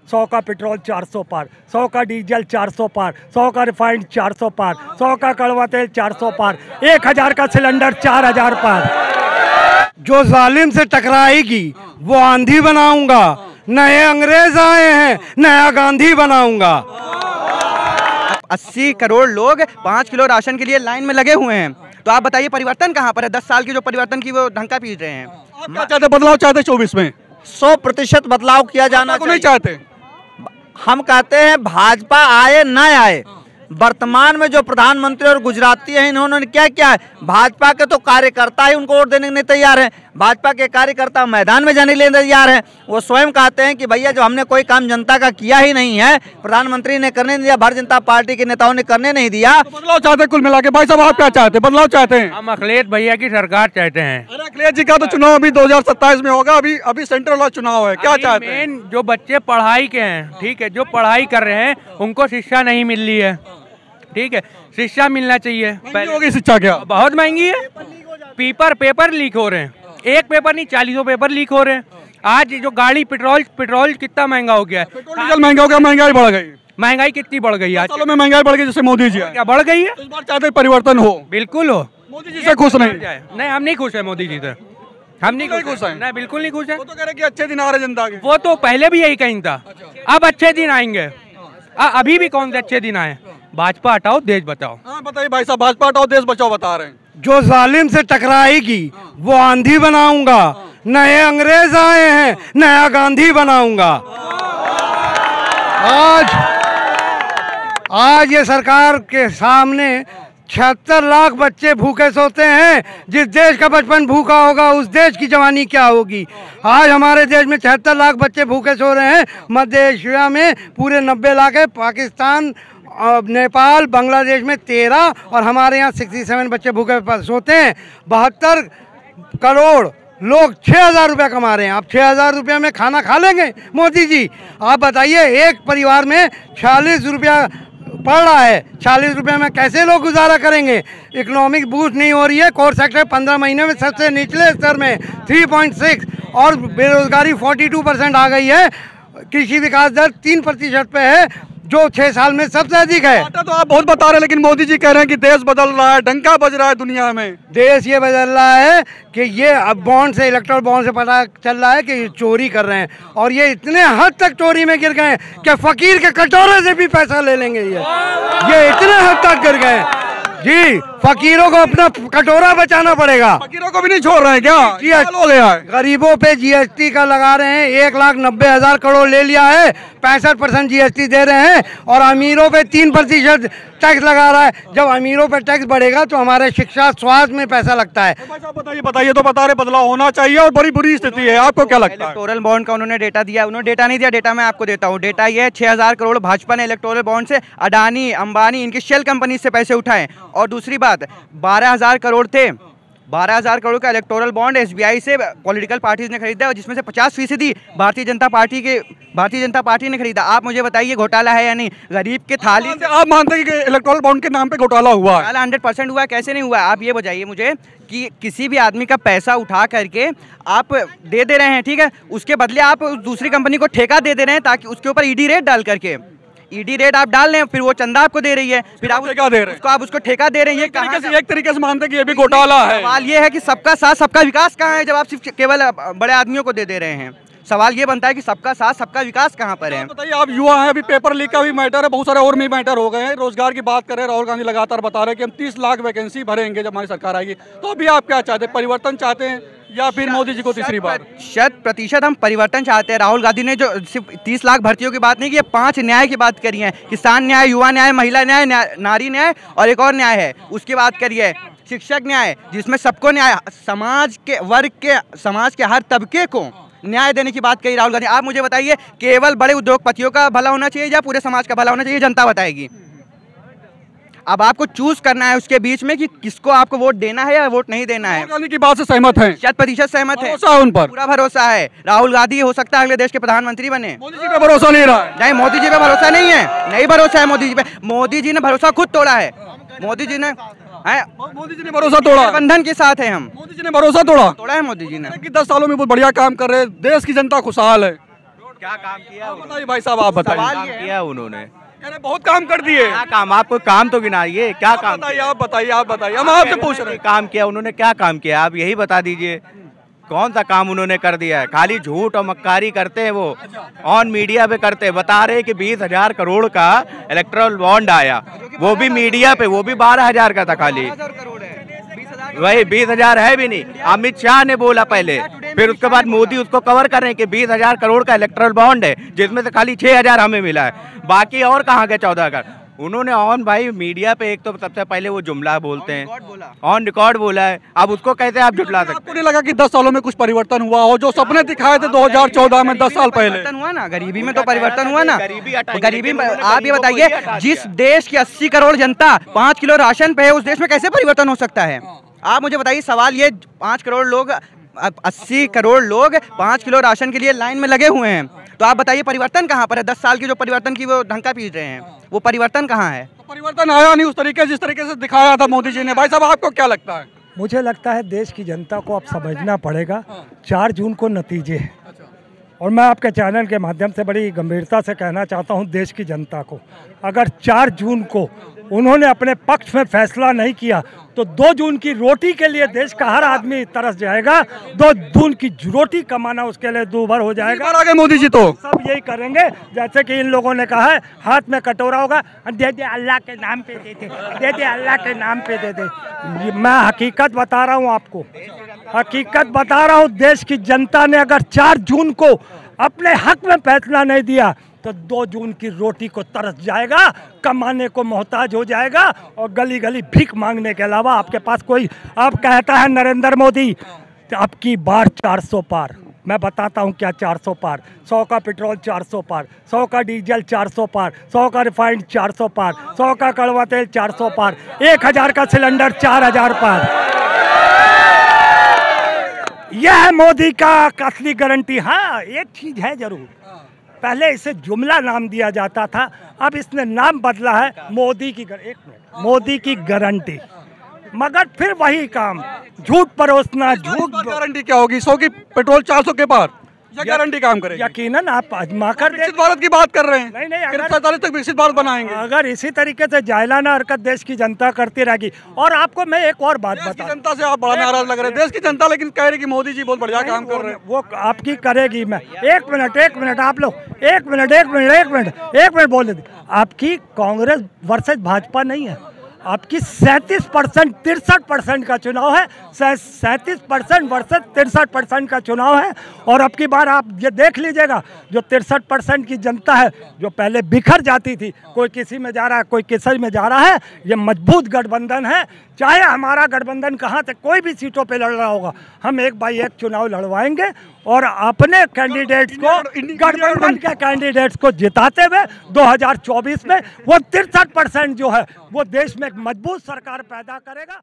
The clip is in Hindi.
100 का पेट्रोल 400 पार, 100 का डीजल 400 पार, 100 का रिफाइंड 400 पार, 100 का कड़वा तेल 400 पार, 1000 का सिलेंडर 4000 पार। जो जालिम से टकराएगी वो आंधी बनाऊंगा, नए अंग्रेज आए हैं नया गांधी बनाऊंगा। 80 करोड़ लोग 5 किलो राशन के लिए लाइन में लगे हुए हैं, तो आप बताइए परिवर्तन कहाँ पर है? 10 साल की जो परिवर्तन की वो ढंका पीट रहे हैं। क्या चाहते, बदलाव चाहते 24 में? 100% बदलाव किया जाना नहीं चाहते। हम कहते हैं भाजपा आए न आए, वर्तमान में जो प्रधानमंत्री और गुजराती हैं इन्होंने क्या किया है? भाजपा के तो कार्यकर्ता ही उनको वोट देने के लिए तैयार हैं। भाजपा के कार्यकर्ता मैदान में जाने के लिए तैयार हैं। वो स्वयं कहते हैं कि भैया जो हमने कोई काम जनता का किया ही नहीं है, प्रधानमंत्री ने करने नहीं दिया, भारतीय जनता पार्टी के नेताओं ने करने नहीं दिया। तो बदलाव चाहते कुल मिला के। भाई साहब आप क्या चाहते? बदलाव चाहते हैं? हम अखिलेश भैया की सरकार चाहते हैं। अरे अखिलेश जी का तो चुनाव अभी 2027 में होगा, अभी सेंट्रल वाला चुनाव है, क्या चाहते हैं? मेन जो बच्चे पढ़ाई के हैं, ठीक है, जो पढ़ाई कर रहे हैं उनको शिक्षा नहीं मिल रही है, ठीक है, शिक्षा मिलना चाहिए। महंगी होगी शिक्षा क्या? बहुत महंगी है। पेपर लीक हो रहे हैं, एक पेपर नहीं 40 पेपर लीक हो रहे हैं। आज जो गाड़ी पेट्रोल कितना महंगा हो गया है, डीजल महंगा हो गया, महंगाई बढ़ गई। महंगाई कितनी बढ़ गई आज? सालों में महंगाई बढ़ गई जैसे मोदी जी क्या बढ़ गई है? इस बार चाहते परिवर्तन हो। बिल्कुल हो। मोदी जी से खुश नहीं? नहीं, हम नहीं खुश है मोदी जी से, हम नहीं खुश है। नहीं, बिल्कुल नहीं खुश है। वो तो कह रहे कि अच्छे दिन आ रहे जनता के। वो तो पहले भी यही कहीं था, अब अच्छे दिन आएंगे। अभी भी कौन से अच्छे दिन आए? भाजपा हटाओ देश बचाओ। हाँ बताइए भाई साहब, भाजपा हटाओ देश बचाओ बता रहे हैं। जो जालिम से टकराएगी वो आंधी बनाऊंगा, नए अंग्रेज आए हैं नया गांधी बनाऊंगा। आज ये सरकार के सामने 76 लाख बच्चे भूखे सोते हैं। जिस देश का बचपन भूखा होगा उस देश की जवानी क्या होगी। आज हमारे देश में 76 लाख बच्चे भूखे सो रहे हैं। मध्य एशिया में पूरे 90 लाख है, पाकिस्तान नेपाल बांग्लादेश में 13 और हमारे यहाँ 67 बच्चे भूखे सोते हैं। 72 करोड़ लोग 6000 रुपया कमा रहे हैं। आप 6000 रुपया में खाना खा लेंगे मोदी जी? आप बताइए, एक परिवार में 46 रुपया पड़ रहा है, 40 रुपये में कैसे लोग गुजारा करेंगे? इकोनॉमिक बूस्ट नहीं हो रही है। कोर सेक्टर 15 महीने में सबसे निचले स्तर में 3.6 और बेरोजगारी 42% आ गई है। कृषि विकास दर 3% पे है, जो 6 साल में सबसे अधिक है। तो आप बहुत बता रहे हैं, लेकिन मोदी जी कह रहे हैं कि देश बदल रहा है, डंका बज रहा है दुनिया में। देश ये बदल रहा है कि ये अब बॉन्ड से, इलेक्ट्रल बॉन्ड से पता चल रहा है कि ये चोरी कर रहे हैं, और ये इतने हद तक चोरी में गिर गए हैं कि फकीर के कटोरे से भी पैसा ले लेंगे। ये इतने हद तक गिर गए जी, फकीरों को अपना कटोरा बचाना पड़ेगा। फकीरों को भी नहीं छोड़ रहे हैं क्या? हो गया है। गरीबों पे जीएसटी का लगा रहे हैं, 1,90,000 करोड़ ले लिया है, 65% जीएसटी दे रहे हैं, और अमीरों पे 3% टैक्स लगा रहा है। जब अमीरों पे टैक्स बढ़ेगा तो हमारे शिक्षा स्वास्थ्य में पैसा लगता है। बताइए तो बता रहे, बदलाव होना चाहिए और बड़ी बुरी स्थिति है, आपको क्या लगता है? इलेक्टोरल बॉन्ड का उन्होंने डेटा दिया, उन्होंने डेटा नहीं दिया, डेटा मैं आपको देता हूँ। डेटा ये है 6000 करोड़ भाजपा ने इलेक्टोरल बॉन्ड से अडानी अंबानी इनकी शेल कंपनी से पैसे उठाए। और दूसरी बात, 12000 करोड़ थे, 12000 करोड़ का इलेक्टोरल बॉन्ड एसबीआई से पॉलिटिकल पार्टीज ने खरीदा, और जिसमें से 50% भारतीय जनता पार्टी ने खरीदा। आप मुझे बताइए घोटाला है या नहीं? गरीब के थाली आप मानते हैं कि इलेक्टोरल बॉन्ड के नाम पे घोटाला हुआ है? 100% हुआ है, कैसे नहीं हुआ? आप ये बताइए मुझे कि किसी भी आदमी का पैसा उठा करके आप दे रहे हैं, ठीक है, उसके बदले आप दूसरी कंपनी को ठेका दे रहे हैं ताकि उसके ऊपर ईडी रेट डाल करके, ईडी रेट आप डाल रहे हैं, फिर वो चंदा आपको दे रही है, फिर आप ठेका दे रहे हैं, आप उसको ठेका दे रहे हैं। एक तरीके से मानते हैं कि ये भी घोटाला है। सवाल ये है कि सबका साथ सबका विकास कहाँ है जब आप सिर्फ केवल बड़े आदमियों को दे रहे हैं? सवाल ये बनता है कि सबका साथ सबका विकास कहाँ पर है? बताइए, आप युवा हैं, अभी पेपर लीक का भी मैटर है, बहुत सारे और भी मैटर हो गए हैं। रोजगार की बात करें, राहुल गांधी लगातार बता रहे हैं कि हम 30 लाख वैकेंसी भरेंगे जब हमारी सरकार आएगी। तो अभी आप क्या चाहते हैं? परिवर्तन चाहते हैं या फिर मोदी जी को तीसरी बार? 100% हम परिवर्तन चाहते हैं। राहुल गांधी ने जो सिर्फ 30 लाख भर्तियों की बात नहीं की, 5 न्याय की बात करी है। किसान न्याय, युवा न्याय, महिला न्याय, नारी न्याय, और एक और न्याय है उसकी बात करिए, शिक्षक न्याय, जिसमें सबको न्याय, समाज के वर्ग के, समाज के हर तबके को न्याय देने की बात कही राहुल गांधी। आप मुझे बताइए, केवल बड़े उद्योगपतियों का भला होना चाहिए या पूरे समाज का भला होना चाहिए? जनता बताएगी। अब आपको चूज करना है उसके बीच में कि किसको आपको वोट देना है या वोट नहीं देना है। राहुल गांधी की बात से सहमत हैं? 100% सहमत है, उन पर पूरा भरोसा है। राहुल गांधी हो सकता है अगले देश के प्रधानमंत्री बने। मोदी जी पे भरोसा नहीं रहा? नहीं, मोदी जी पे भरोसा नहीं है, नहीं भरोसा है मोदी जी पे। मोदी जी ने भरोसा खुद तोड़ा है। मोदी जी ने भरोसा तोड़ा, बंधन के साथ है हम। मोदी जी ने भरोसा तोड़ा है मोदी जी ने कि 10 सालों में बहुत बढ़िया काम कर रहे हैं, देश की जनता खुशहाल है। क्या काम किया बताइए भाई साहब, आप बताइए। सवाल ये किया उन्होंने, कह रहे बहुत काम कर दिए। क्या काम, आपको काम तो गिनाइए, क्या काम बताइए, आप बताइए, आप बताइए, हम आपसे पूछ रहे हैं। काम किया उन्होंने, क्या काम किया आप यही बता दीजिए। कौन सा काम उन्होंने कर दिया है? खाली झूठ और मक्कारी करते हैं वो, ऑन मीडिया पे करते हैं। बता रहे कि 20,000 करोड़ का इलेक्ट्रल बॉन्ड आया, वो भी मीडिया पे, वो भी 12,000 का था खाली। वही 20,000 है भी नहीं। अमित शाह ने बोला पहले, फिर उसके बाद मोदी उसको कवर कर रहे हैं कि 20,000 करोड़ का इलेक्ट्रल बॉन्ड है, जिसमें से खाली 6,000 हमें मिला है, बाकी और कहाँ गए 14,000। उन्होंने ऑन भाई मीडिया पे एक तो सबसे पहले वो जुमला बोलते हैं, ऑन रिकॉर्ड बोला है। अब उसको कैसे आप जुटला सकते? आपको नहीं लगा कि 10 सालों में कुछ परिवर्तन हुआ हो? जो सपने दिखाए थे 2014 में, 10 साल पहले परिवर्तन हुआ ना, गरीबी में तो परिवर्तन हुआ ना। गरीबी में आप ये बताइए, जिस देश की 80 करोड़ जनता 5 किलो राशन पे है, उस देश में कैसे परिवर्तन हो सकता है? आप मुझे बताइए। सवाल ये, 5 करोड़ लोग, 80 करोड़ लोग 5 किलो राशन के लिए लाइन में लगे हुए हैं, तो आप बताइए परिवर्तन कहाँ पर है? 10 साल की जो परिवर्तन की वो ढंका पीट रहे हैं, वो परिवर्तन कहाँ है? तो परिवर्तन आया नहीं उस तरीके जिस तरीके से दिखाया था मोदी जी ने। भाई साहब, आपको क्या लगता है? मुझे लगता है देश की जनता को अब समझना पड़ेगा, 4 जून को नतीजे हैं। और मैं आपके चैनल के माध्यम से बड़ी गंभीरता से कहना चाहता हूं देश की जनता को, अगर 4 जून को उन्होंने अपने पक्ष में फैसला नहीं किया तो 2 जून की रोटी के लिए देश का हर आदमी तरस जाएगा। 2 जून की रोटी कमाना उसके लिए दूभर हो जाएगा। आगे मोदी जी तो सब यही करेंगे जैसे कि इन लोगों ने कहा है, हाथ में कटोरा होगा, दे दे अल्लाह के नाम पे दे दे, दे दे अल्लाह के नाम पे दे दे। मैं हकीकत बता रहा हूँ आपको, हकीकत बता रहा हूँ। देश की जनता ने अगर 4 जून को अपने हक में फैसला नहीं दिया तो 2 जून की रोटी को तरस जाएगा, कमाने को मोहताज हो जाएगा और गली गली भीख मांगने के अलावा आपके पास कोई। अब कहता है नरेंद्र मोदी अब की बार 400 पार। मैं बताता हूँ क्या 400 पार। 100 का पेट्रोल 400 पार, 100 का डीजल 400 पार, 100 का रिफाइंड 400 पार, 100 का कड़वा तेल 400 पार, 1000 का सिलेंडर 4000 पार। यह है मोदी का असली गारंटी। हाँ, एक चीज है जरूर, पहले इसे जुमला नाम दिया जाता था, अब इसने नाम बदला है मोदी की मोदी की गारंटी। मगर फिर वही काम, झूठ परोसना, झूठ। गारंटी क्या होगी? 100 की पेट्रोल 400 के पार, या गारंटी काम करेगी? यकीनन आप आजमा कर विकसित भारत की बात कर रहे हैं। नहीं, अगर 47 तक विकसित भारत बनाएंगे। अगर इसी तरीके से जायलाना हरकत देश की जनता करती रहेगी। और आपको मैं एक और बात बता, जनता से आप बड़ा नाराज लग रहे हैं। देश की जनता लेकिन कह रही कि मोदी जी बहुत बढ़िया काम कर रहे हैं। वो आपकी करेगी। मैं एक मिनट आप लोग एक मिनट बोल दे। आपकी कांग्रेस वर्सेज भाजपा नहीं है, आपकी 37% 63% का चुनाव है। 37% वर्सेस 63% का चुनाव है। और अब की बार आप ये देख लीजिएगा, जो 63% की जनता है, जो पहले बिखर जाती थी, कोई किसी में जा रहा है, कोई किसी में जा रहा है, ये मजबूत गठबंधन है। चाहे हमारा गठबंधन कहाँ से कोई भी सीटों पे लड़ रहा होगा, हम 1 बाई 1 चुनाव लड़वाएंगे और अपने कैंडिडेट्स को, गठबंधन के कैंडिडेट्स को जिताते हुए 2024 में वो 63% जो है वो देश में एक मजबूत सरकार पैदा करेगा।